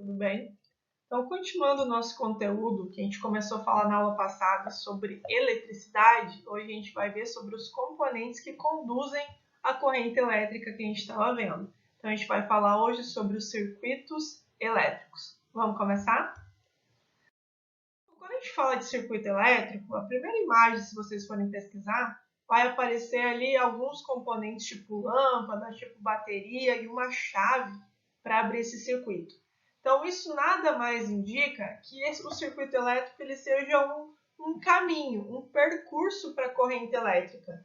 tudo bem? Então, continuando o nosso conteúdo, que a gente começou a falar na aula passada sobre eletricidade, hoje a gente vai ver sobre os componentes que conduzem a corrente elétrica que a gente estava vendo. Então, a gente vai falar hoje sobre os circuitos elétricos. Vamos começar? Quando a gente fala de circuito elétrico, a primeira imagem, se vocês forem pesquisar, vai aparecer ali alguns componentes tipo lâmpada, tipo bateria e uma chave para abrir esse circuito. Então, isso nada mais indica que o circuito elétrico ele seja um caminho, um percurso para a corrente elétrica.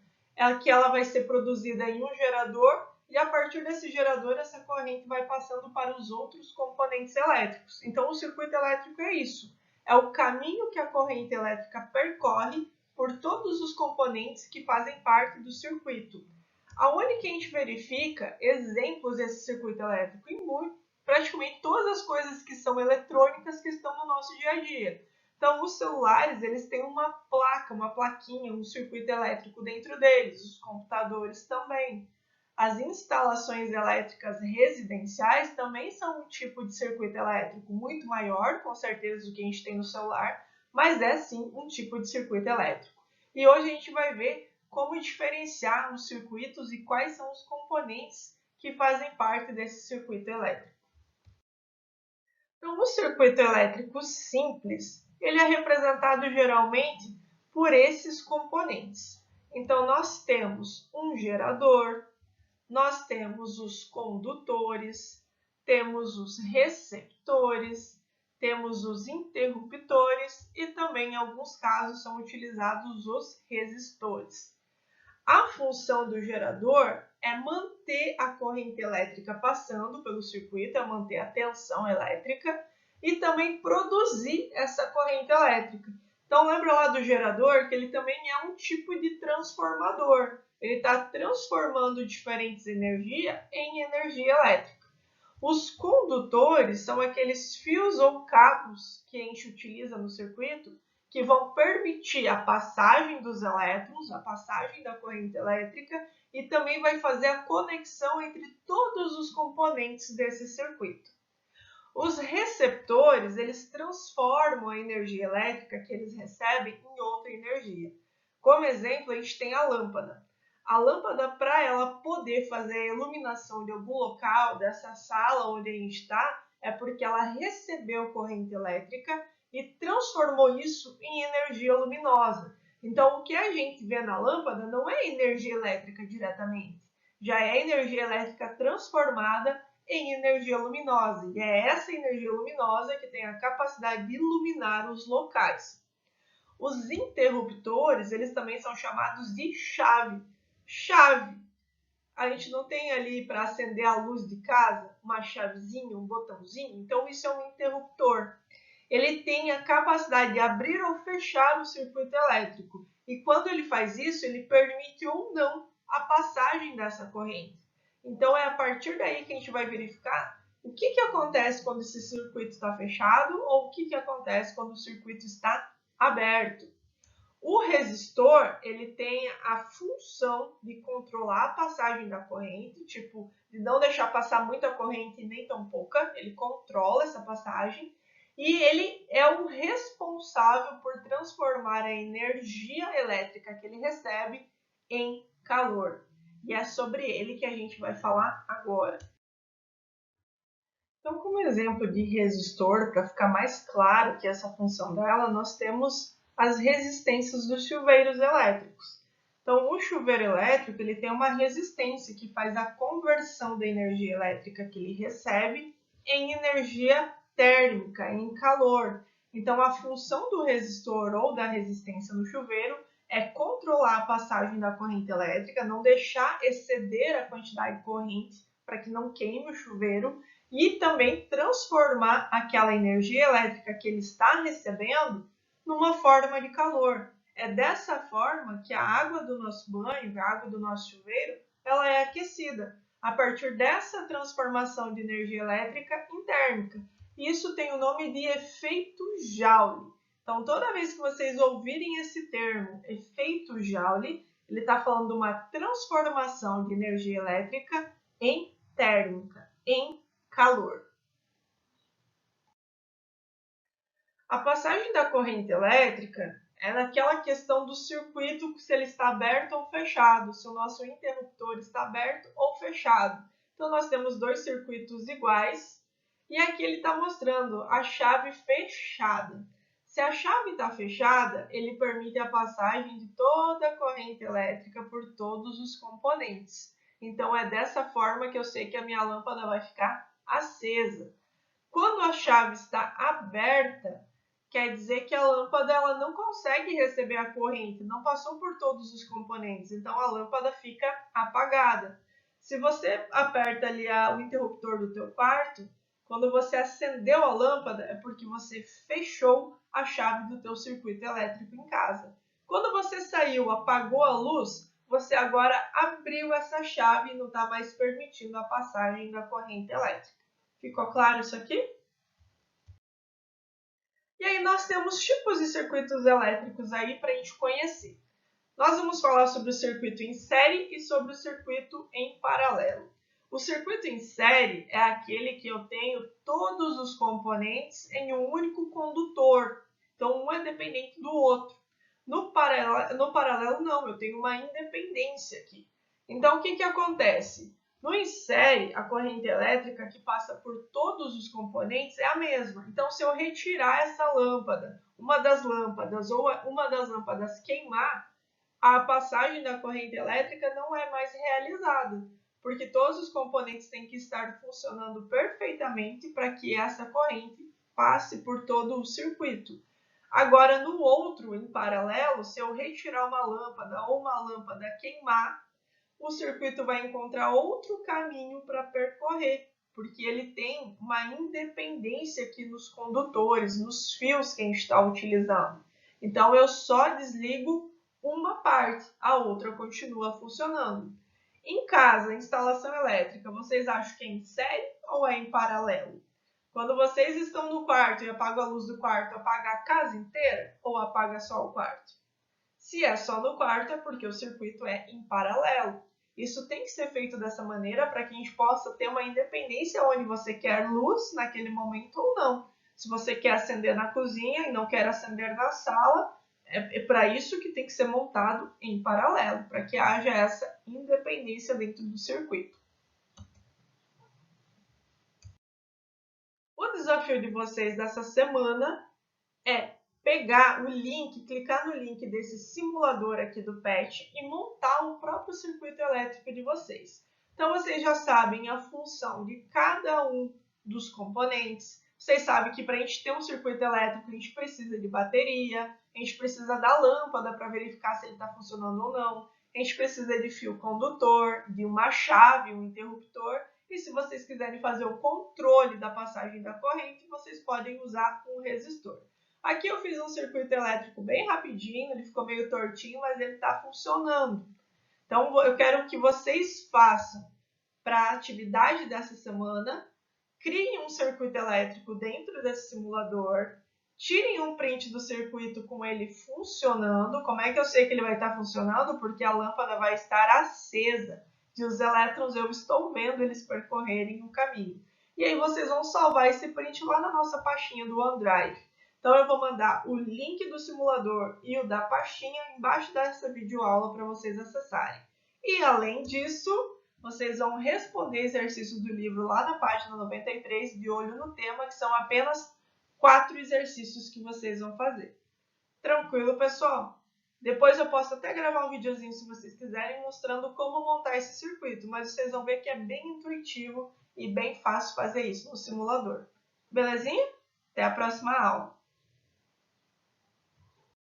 Que ela vai ser produzida em um gerador e a partir desse gerador essa corrente vai passando para os outros componentes elétricos. Então, o circuito elétrico é isso. É o caminho que a corrente elétrica percorre por todos os componentes que fazem parte do circuito. Aonde que a gente verifica exemplos desse circuito elétrico? Em praticamente todas as coisas que são eletrônicas que estão no nosso dia a dia. Então, os celulares eles têm uma placa, uma plaquinha, um circuito elétrico dentro deles, os computadores também. As instalações elétricas residenciais também são um tipo de circuito elétrico muito maior, com certeza, do que a gente tem no celular, mas é sim um tipo de circuito elétrico. E hoje a gente vai ver como diferenciar os circuitos e quais são os componentes que fazem parte desse circuito elétrico. Então, o circuito elétrico simples, ele é representado geralmente por esses componentes. Então, nós temos um gerador, nós temos os condutores, temos os receptores, temos os interruptores e também, em alguns casos, são utilizados os resistores. A função do gerador é manter a corrente elétrica passando pelo circuito, é manter a tensão elétrica e também produzir essa corrente elétrica. Então, lembra lá do gerador que ele também é um tipo de transformador. Ele está transformando diferentes energias em energia elétrica. Os condutores são aqueles fios ou cabos que a gente utiliza no circuito que vão permitir a passagem dos elétrons, a passagem da corrente elétrica e também vai fazer a conexão entre todos os componentes desse circuito. Os receptores, eles transformam a energia elétrica que eles recebem em outra energia. Como exemplo, a gente tem a lâmpada. A lâmpada, para ela poder fazer a iluminação de algum local, dessa sala onde a gente está, é porque ela recebeu corrente elétrica e transformou isso em energia luminosa. Então, o que a gente vê na lâmpada não é energia elétrica diretamente, já é energia elétrica transformada em energia luminosa. E é essa energia luminosa que tem a capacidade de iluminar os locais. Os interruptores, eles também são chamados de chave. Chave. A gente não tem ali para acender a luz de casa uma chavezinha, um botãozinho? Então, isso é um interruptor. Ele tem a capacidade de abrir ou fechar o circuito elétrico. E quando ele faz isso, ele permite ou não a passagem dessa corrente. Então, é a partir daí que a gente vai verificar o que acontece quando esse circuito está fechado ou o que acontece quando o circuito está aberto. O resistor, ele tem a função de controlar a passagem da corrente, tipo, de não deixar passar muita corrente e nem tão pouca, ele controla essa passagem, e ele é o responsável por transformar a energia elétrica que ele recebe em calor. E é sobre ele que a gente vai falar agora. Então, como exemplo de resistor, para ficar mais claro que essa função dela, nós temos as resistências dos chuveiros elétricos. Então, o chuveiro elétrico ele tem uma resistência que faz a conversão da energia elétrica que ele recebe em energia térmica, em calor. Então, a função do resistor ou da resistência no chuveiro é controlar a passagem da corrente elétrica, não deixar exceder a quantidade de corrente para que não queime o chuveiro e também transformar aquela energia elétrica que ele está recebendo numa forma de calor. É dessa forma que a água do nosso banho, a água do nosso chuveiro, ela é aquecida, a partir dessa transformação de energia elétrica em térmica. Isso tem o nome de efeito Joule. Então, toda vez que vocês ouvirem esse termo, efeito Joule, ele está falando de uma transformação de energia elétrica em térmica, em calor. A passagem da corrente elétrica é naquela questão do circuito, se ele está aberto ou fechado, se o nosso interruptor está aberto ou fechado. Então, nós temos dois circuitos iguais e aqui ele está mostrando a chave fechada. Se a chave está fechada, ele permite a passagem de toda a corrente elétrica por todos os componentes. Então, é dessa forma que eu sei que a minha lâmpada vai ficar acesa. Quando a chave está aberta, quer dizer que a lâmpada ela não consegue receber a corrente, não passou por todos os componentes, então a lâmpada fica apagada. Se você aperta ali o interruptor do teu quarto, quando você acendeu a lâmpada, é porque você fechou a chave do teu circuito elétrico em casa. Quando você saiu, apagou a luz, você agora abriu essa chave e não está mais permitindo a passagem da corrente elétrica. Ficou claro isso aqui? E aí nós temos tipos de circuitos elétricos aí para a gente conhecer. Nós vamos falar sobre o circuito em série e sobre o circuito em paralelo. O circuito em série é aquele que eu tenho todos os componentes em um único condutor. Então, um é dependente do outro. No paralelo não, eu tenho uma independência aqui. Então, o que acontece? No em série, a corrente elétrica que passa por todos os componentes é a mesma. Então, se eu retirar essa lâmpada, uma das lâmpadas ou uma das lâmpadas queimar, a passagem da corrente elétrica não é mais realizada, porque todos os componentes têm que estar funcionando perfeitamente para que essa corrente passe por todo o circuito. Agora, no outro, em paralelo, se eu retirar uma lâmpada ou uma lâmpada queimar, o circuito vai encontrar outro caminho para percorrer, porque ele tem uma independência aqui nos condutores, nos fios que a gente está utilizando. Então, eu só desligo uma parte, a outra continua funcionando. Em casa, a instalação elétrica, vocês acham que é em série ou é em paralelo? Quando vocês estão no quarto e apagam a luz do quarto, apaga a casa inteira ou apaga só o quarto? Se é só no quarto, é porque o circuito é em paralelo. Isso tem que ser feito dessa maneira para que a gente possa ter uma independência onde você quer luz naquele momento ou não. Se você quer acender na cozinha e não quer acender na sala, é para isso que tem que ser montado em paralelo, para que haja essa independência dentro do circuito. O desafio de vocês dessa semana é pegar o link, clicar no link desse simulador aqui do PET e montar o próprio circuito elétrico de vocês. Então, vocês já sabem a função de cada um dos componentes. Vocês sabem que para a gente ter um circuito elétrico, a gente precisa de bateria, a gente precisa da lâmpada para verificar se ele está funcionando ou não, a gente precisa de fio condutor, de uma chave, um interruptor, e se vocês quiserem fazer o controle da passagem da corrente, vocês podem usar um resistor. Aqui eu fiz um circuito elétrico bem rapidinho, ele ficou meio tortinho, mas ele está funcionando. Então, eu quero que vocês façam para a atividade dessa semana, criem um circuito elétrico dentro desse simulador, tirem um print do circuito com ele funcionando. Como é que eu sei que ele vai estar funcionando? Porque a lâmpada vai estar acesa e os elétrons eu estou vendo eles percorrerem o caminho. E aí vocês vão salvar esse print lá na nossa pastinha do OneDrive. Então, eu vou mandar o link do simulador e o da pastinha embaixo dessa videoaula para vocês acessarem. E, além disso, vocês vão responder exercícios do livro lá na página 93, de olho no tema, que são apenas 4 exercícios que vocês vão fazer. Tranquilo, pessoal? Depois eu posso até gravar um videozinho, se vocês quiserem, mostrando como montar esse circuito, mas vocês vão ver que é bem intuitivo e bem fácil fazer isso no simulador. Belezinha? Até a próxima aula!